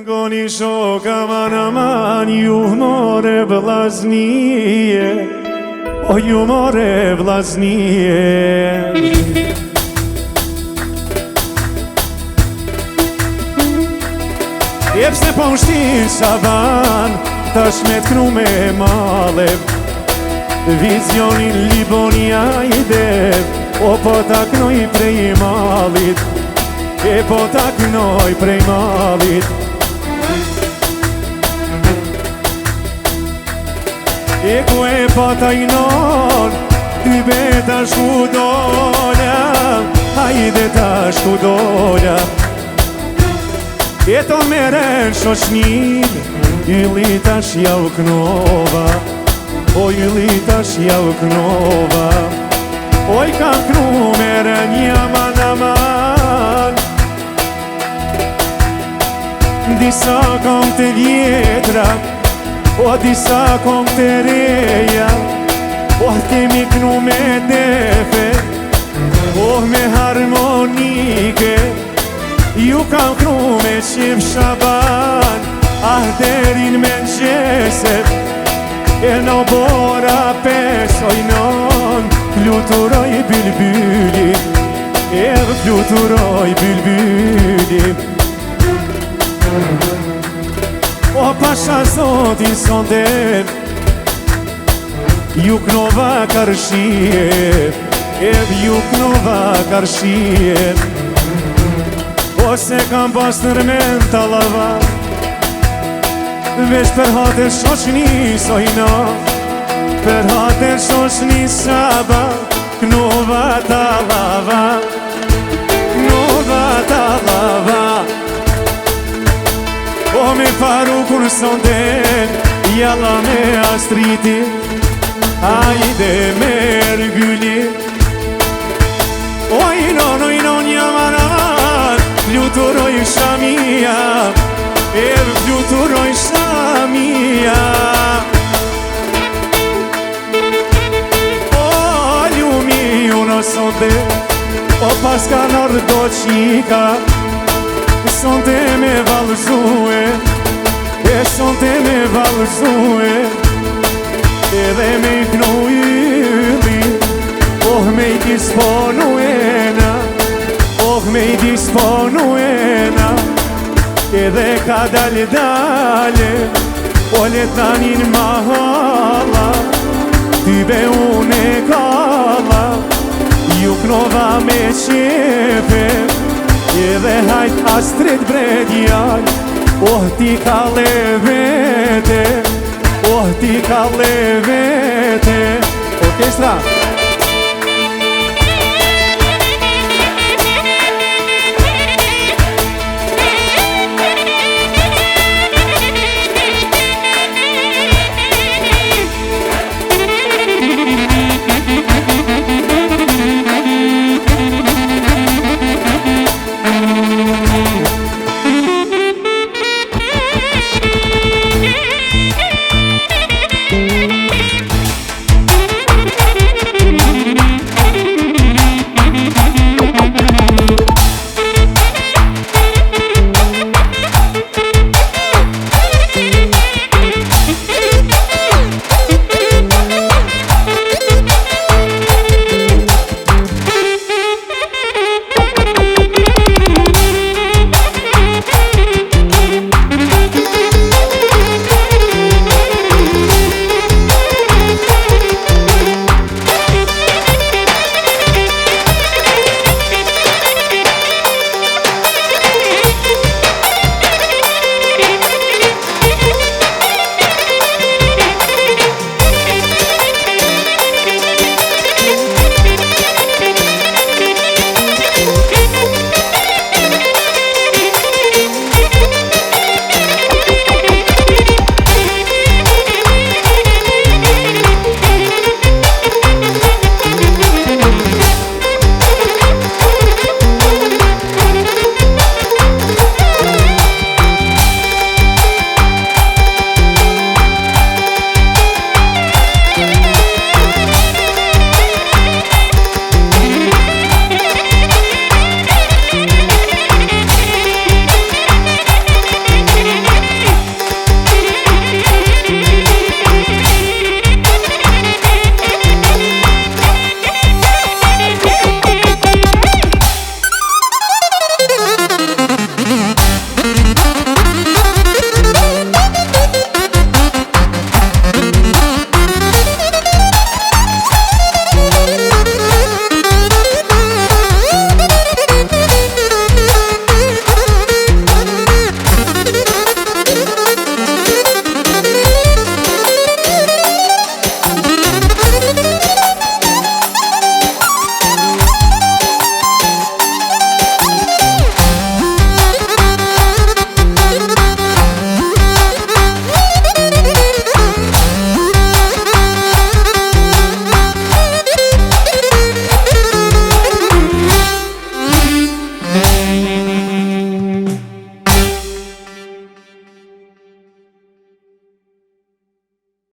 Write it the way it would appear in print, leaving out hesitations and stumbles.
Goni shoka man ju more vllaznije, o ju more vllaznije. Jepse po shtin Shaban, tash me t'knu me male, vizionin Libonia i dev, o po ta knoj prej malit, e po ta knoj prej malit. E ku e pata i non, ty beta shku doja, hajde ta shku doja. E to meren shoshnin, yli tash ja u knova, o yli tash ja u knova. Oj kam knu meren jaman aman, disa kom të vjetra, o disa kom të reja, o kemi knu me defe, o me harmonike. Ju kam knu me qim Shaban, ah derin me nqeset, e në bora pesoj non, fluturoj bylbyli, e fluturoj bylbyli. O pasha zotin sonden, ju knova karshie, ju knova karshie. Ose kam pas nërmen talava, veç për hater shoshni sojna, për hater shoshni Shaba, knova talava, knova talava. O me faru kur sonden, jalla me astriti, hajde me rgulli. O inon jamaran, fluturoj shamia, e fluturoj shamia. O ljumi uno sonte, o paska nordo qika, sonte me valzue, e sonte me valzue, edhe me iknu yli, oh me i disponuena, oh me i disponuena, edhe ka dale dale, o letanin mahala, ty be une kalla, ju knova me qefe, edhe hajt astrit bredjal, oh ti ka levete, oh ti ka levete. Orkestra!